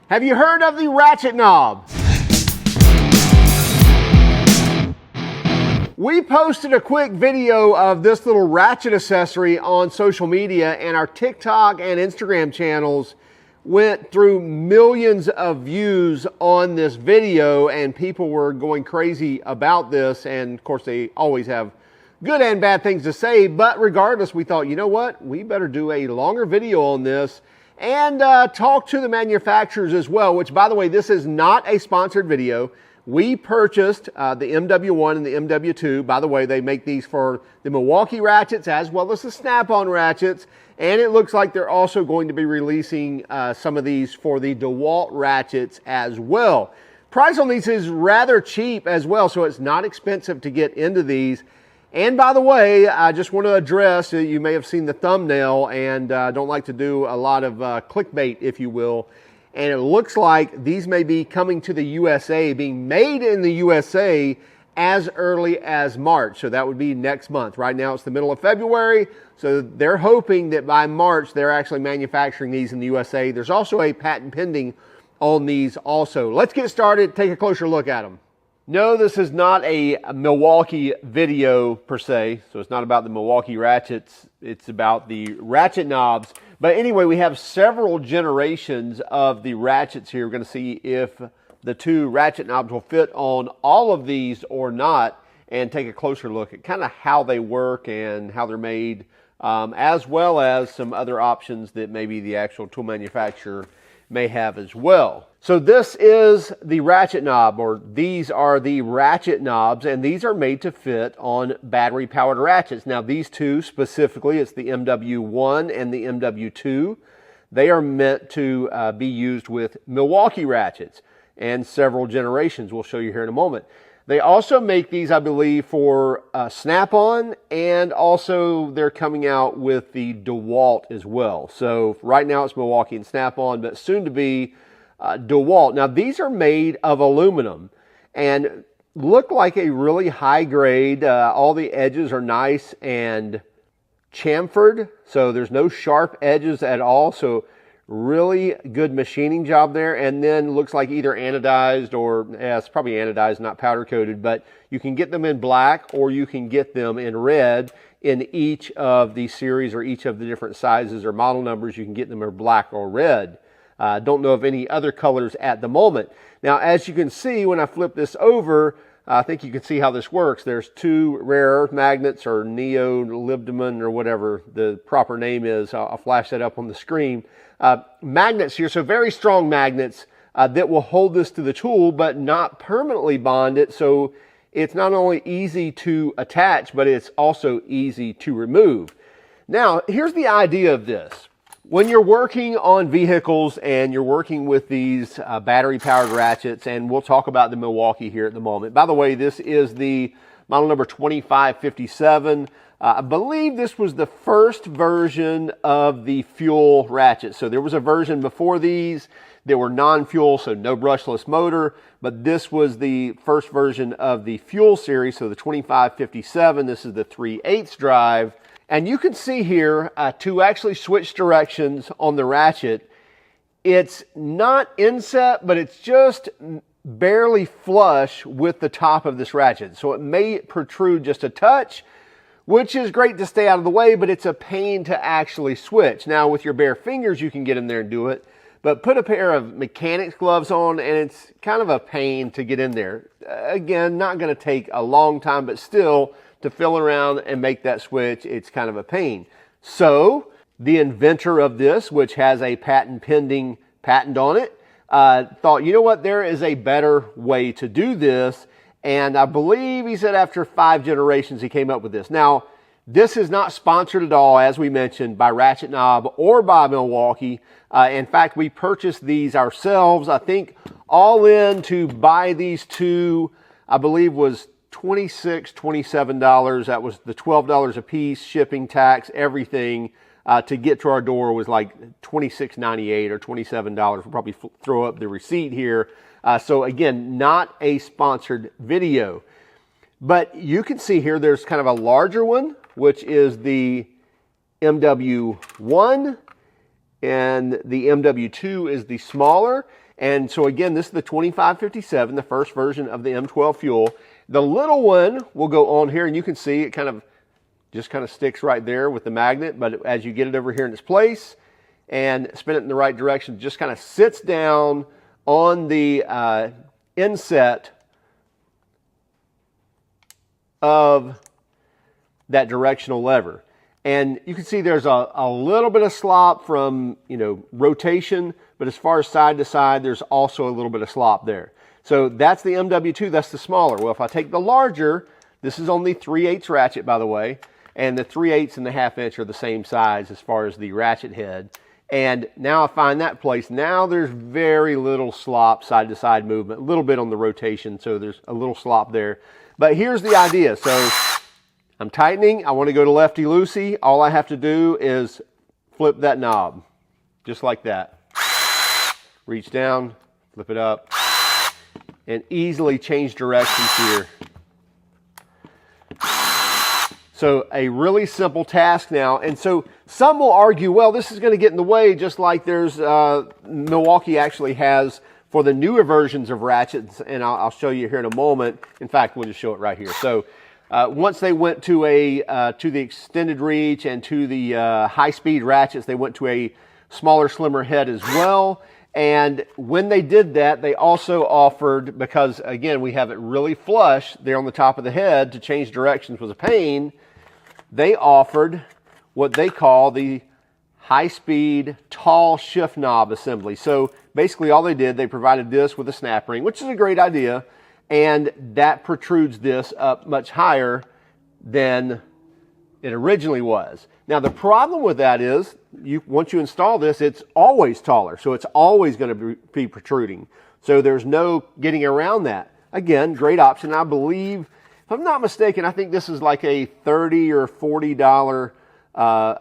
Have you heard of the Ratchet Knob? We posted a quick video of this little ratchet accessory on social media, and our TikTok and Instagram channels went through millions of views on this video, and people were going crazy about this. And of course, they always have good and bad things to say, but regardless, we thought, you know what, we better do a longer video on this and talk to the manufacturers as well, which, by the way, this is not a sponsored video. We purchased the MW1 and the MW2. By the way, they make these for the Milwaukee Ratchets as well as the Snap-on Ratchets, and it looks like they're also going to be releasing some of these for the DeWalt Ratchets as well. Price on these is rather cheap as well, so it's not expensive to get into these. And by the way, I just want to address, you may have seen the thumbnail, and I don't like to do a lot of clickbait, if you will. And it looks like these may be coming to the USA, being made in the USA as early as March. So that would be next month. Right now it's the middle of February. So they're hoping that by March they're actually manufacturing these in the USA. There's also a patent pending on these also. Let's get started, take a closer look at them. No, this is not a Milwaukee video per se, so it's not about the Milwaukee Ratchets, it's about the Ratchet Knobs. But anyway, we have several generations of the Ratchets here. We're going to see if the two Ratchet Knobs will fit on all of these or not, and take a closer look at kind of how they work and how they're made, as well as some other options that maybe the actual tool manufacturer may have as well. So this is the Ratchet Knob, or these are the Ratchet Knobs, and these are made to fit on battery powered ratchets. Now these two specifically, it's the MW1 and the MW2. They are meant to be used with Milwaukee ratchets and several generations. We'll show you here in a moment. They also make these, I believe, for Snap-on, and also they're coming out with the DeWalt as well. So right now it's Milwaukee and Snap-on, but soon to be DeWalt. Now these are made of aluminum and look like a really high grade. All the edges are nice and chamfered, so there's no sharp edges at all. So really good machining job there. And then looks like either anodized or, it's probably anodized, not powder coated, but you can get them in black or you can get them in red in each of the series or each of the different sizes or model numbers. You can get them in black or red. Don't know of any other colors at the moment. Now, as you can see, when I flip this over, I think you can see how this works. There's two rare earth magnets, or neodymium, or whatever the proper name is. I'll flash that up on the screen. Magnets here, so very strong magnets that will hold this to the tool, but not permanently bond it. So it's not only easy to attach, but it's also easy to remove. Now, here's the idea of this. When you're working on vehicles and you're working with these battery-powered ratchets, and we'll talk about the Milwaukee here at the moment. By the way, this is the model number 2557. I believe this was the first version of the fuel ratchet. So there was a version before these that were non-fuel, so no brushless motor, but this was the first version of the fuel series, so the 2557. This is the 3/8 drive. And you can see here, to actually switch directions on the ratchet, it's not inset, but it's just barely flush with the top of this ratchet. So it may protrude just a touch, which is great to stay out of the way, but it's a pain to actually switch. Now with your bare fingers, you can get in there and do it, but put a pair of mechanics gloves on and it's kind of a pain to get in there. Again, not going to take a long time, but still, to fill around and make that switch, it's kind of a pain. So the inventor of this, which has a patent pending patent on it, thought, you know what, there is a better way to do this. And I believe he said after 5 generations he came up with this. Now, this is not sponsored at all, as we mentioned, by Ratchet Knob or by Milwaukee. In fact, we purchased these ourselves. I think all in to buy these two, I believe, was $26, $27. That was the $12 a piece, shipping, tax, everything. To get to our door was like $26.98 or $27. We'll probably throw up the receipt here. So again, not a sponsored video. But you can see here there's kind of a larger one, which is the MW1, and the MW2 is the smaller. And so again, this is the 2557, the first version of the M12 fuel. The little one will go on here, and you can see it just kind of sticks right there with the magnet, but as you get it over here in its place and spin it in the right direction, it just kind of sits down on the inset of that directional lever. And you can see there's a little bit of slop from, rotation, but as far as side to side, there's also a little bit of slop there. So that's the MW2, that's the smaller. Well, if I take the larger, this is only 3/8 ratchet, by the way, and the 3/8 and the 1/2 inch are the same size as far as the ratchet head. And now I find that place. Now there's very little slop, side to side movement, a little bit on the rotation, so there's a little slop there. But here's the idea. So I'm tightening, I want to go to lefty-loosey. All I have to do is flip that knob, just like that. Reach down, flip it up, and easily change directions here. So a really simple task now. And so some will argue, well, this is going to get in the way, just like there's Milwaukee actually has for the newer versions of ratchets, and I'll show you here in a moment. In fact, we'll just show it right here. So once they went to the extended reach and to the high-speed ratchets, they went to a smaller, slimmer head as well. And when they did that, they also offered, because again, we have it really flush there on the top of the head, to change directions was a pain, they offered what they call the high-speed tall shift knob assembly. So basically all they did, they provided this with a snap ring, which is a great idea, and that protrudes this up much higher than it originally was. Now the problem with that is, once you install this, it's always taller, so it's always going to be protruding. So there's no getting around that. Again, great option. I believe, if I'm not mistaken, I think this is like a $30 or $40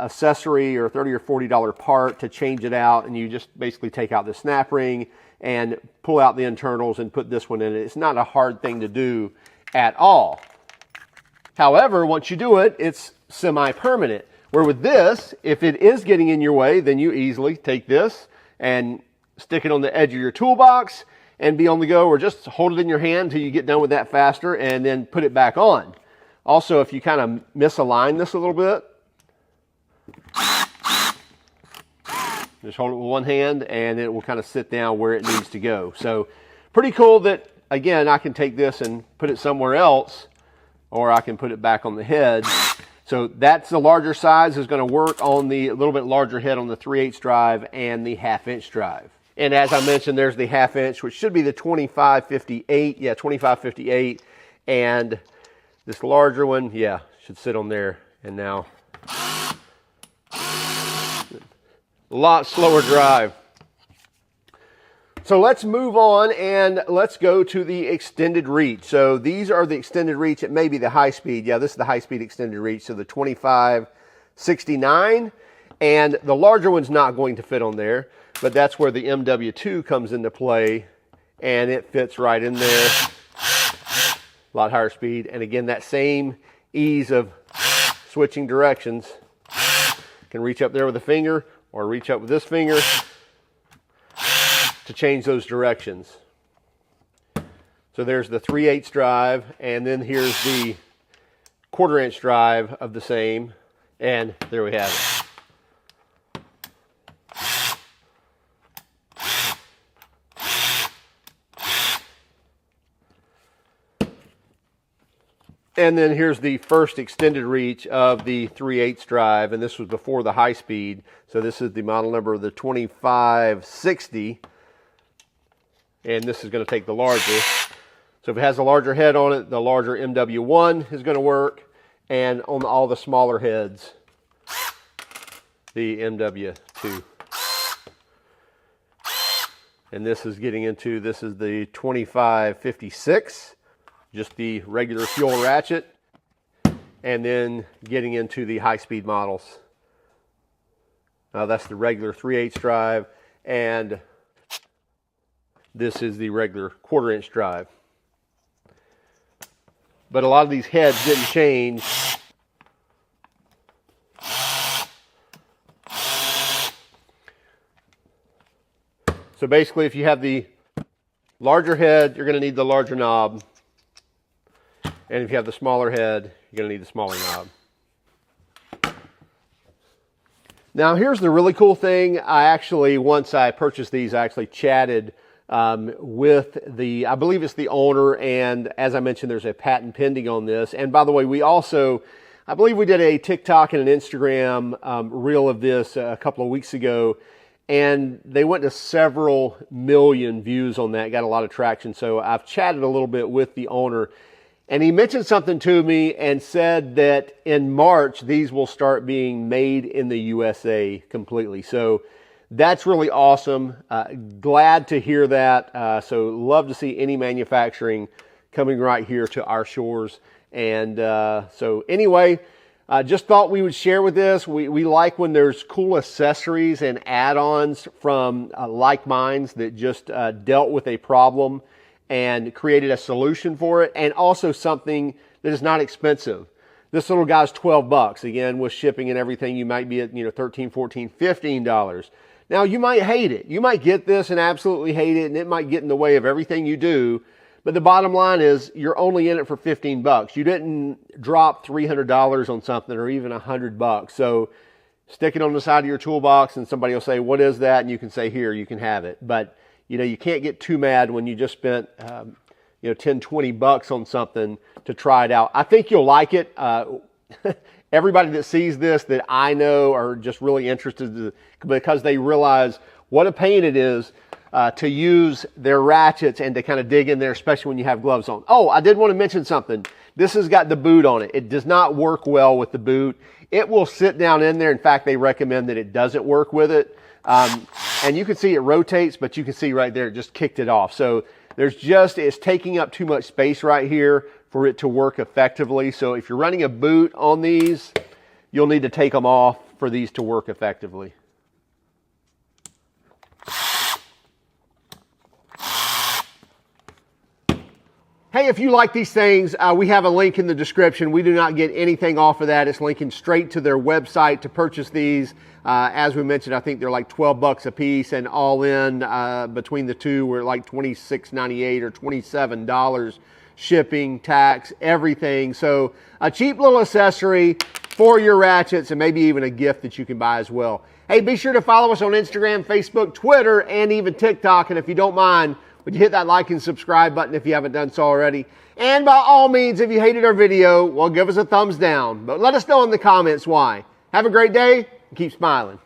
accessory, or $30 or $40 part to change it out, and you just basically take out the snap ring and pull out the internals and put this one in it. It's not a hard thing to do at all. However, once you do it, it's semi-permanent. Where with this, if it is getting in your way, then you easily take this and stick it on the edge of your toolbox and be on the go, or just hold it in your hand until you get done with that faster and then put it back on. Also, if you kind of misalign this a little bit, just hold it with one hand and it will kind of sit down where it needs to go. So pretty cool that, again, I can take this and put it somewhere else, or I can put it back on the head. So that's the larger size, is going to work on the little bit larger head on the 3/8 drive and the 1/2 inch drive. And as I mentioned, there's the 1/2 inch, which should be the 2558. Yeah, 2558. And this larger one, yeah, should sit on there. And now, a lot slower drive. So let's move on and let's go to the extended reach. So these are the extended reach. It may be the high speed. Yeah, this is the high speed extended reach. So the 2569, and the larger one's not going to fit on there, but that's where the MW2 comes into play, and it fits right in there. A lot higher speed. And again, that same ease of switching directions. Can reach up there with a finger or reach up with this finger to change those directions. So there's the 3/8 drive, and then here's the 1/4 inch drive of the same, and there we have it. And then here's the first extended reach of the 3/8 drive, and this was before the high speed. So this is the model number of the 2560. And this is going to take the larger. So if it has a larger head on it, the larger MW1 is going to work. And on all the smaller heads, the MW2. And this is getting into, this is the 2556, just the regular fuel ratchet. And then getting into the high-speed models. That's the regular 3/8 drive, and this is the regular 1/4 inch drive. But a lot of these heads didn't change. So basically, if you have the larger head, you're going to need the larger knob. And if you have the smaller head, you're going to need the smaller knob. Now, here's the really cool thing. Once I purchased these, I actually chatted with the, I believe it's the owner, and as I mentioned, there's a patent pending on this. And by the way, we also, I believe we did a TikTok and an Instagram reel of this a couple of weeks ago, and they went to several million views on that, got a lot of traction. So I've chatted a little bit with the owner, and he mentioned something to me and said that in March, these will start being made in the USA completely. So that's really awesome. Glad to hear that. So love to see any manufacturing coming right here to our shores. And so anyway, just thought we would share with this. We like when there's cool accessories and add-ons from like minds that just dealt with a problem and created a solution for it, and also something that is not expensive. This little guy's 12 bucks. Again, with shipping and everything, you might be at, $13, $14, $15. Now, you might hate it. You might get this and absolutely hate it, and it might get in the way of everything you do. But the bottom line is you're only in it for 15 bucks. You didn't drop $300 on something or even 100 bucks. So stick it on the side of your toolbox and somebody will say, what is that? And you can say, here, you can have it. But you can't get too mad when you just spent 10, 20 bucks on something to try it out. I think you'll like it. Everybody that sees this that I know are just really interested because they realize what a pain it is to use their ratchets and to kind of dig in there, especially when you have gloves on. Oh, I did want to mention something. This has got the boot on it. It does not work well with the boot. It will sit down in there. In fact, they recommend that it doesn't work with it. And you can see it rotates, but you can see right there, it just kicked it off. So it's taking up too much space right here for it to work effectively. So if you're running a boot on these, you'll need to take them off for these to work effectively. Hey, if you like these things, we have a link in the description. We do not get anything off of that. It's linking straight to their website to purchase these. As we mentioned, I think they're like 12 bucks a piece, and all in between the two, we're like $26.98 or $27 shipping, tax, everything. So a cheap little accessory for your ratchets, and maybe even a gift that you can buy as well. Hey, be sure to follow us on Instagram, Facebook, Twitter, and even TikTok. And if you don't mind, would you hit that like and subscribe button if you haven't done so already? And by all means, if you hated our video, well, give us a thumbs down. But let us know in the comments why. Have a great day and keep smiling.